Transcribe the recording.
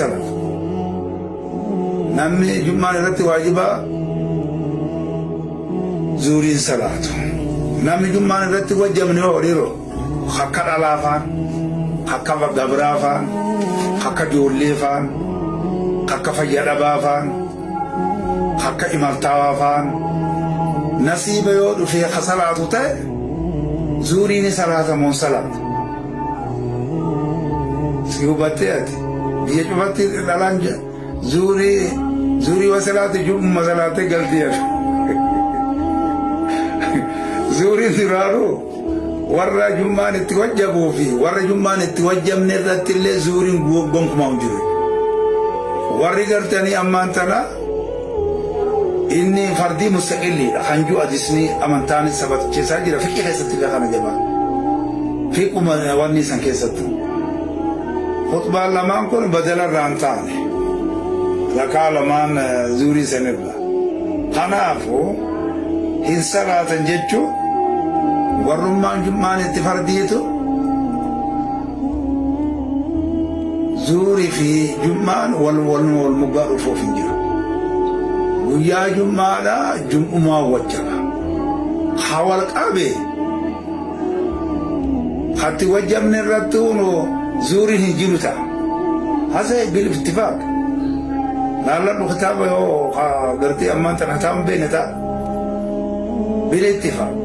salatu. Namni jummaan irratti waajibaa zuuriin salaatu. Namni jummaan irratti wajjamni hoodhiroo akka dhalaafaan, akka gabiraafaan, akka ijoolleefaan, akka fayyadhabaafaan, akka imaltaawaafaan nasiiba yoo dhufee ka salaatu ta'e zuuriin salaatamuun salaatu. Si hubattee ati biyya cufatti dhalaan zuurii wa salaate jummuma salaatee galtii ati. Zuuriin duraanuu warra jummaan itti wajjabuu fi warra jummaan itti wajjamne irratti illee zuuriin gonkumaa hin jiru. Warri gartanii ammaan tana inni fardii mustaqilliidha kan jiru adisni amantaanis sabaticheessaa jira fiqii keessatti illee kana jabaa. Fiquma wanni san keessatti. Khutbaan lamaan kun badala irraa hin taane rakaa lamaan zuurii sanirra. Kanaafuu hin salaatan jechuun warrummaan jummaan itti fardiitu zuurii fi jummaan wal muggaa dhufuuf hin jiru. Guyyaa jummaadha jum'umaa wajjaba. Haa wal qabe hatti wajjabne irratti hunoo zuuriin hin jiru ta'a. Hasee bil ittifaaq. Laalladhu kitaaba yoo gartee ammaan tana kitaaba beekne ta'a. Bil ittifaaq.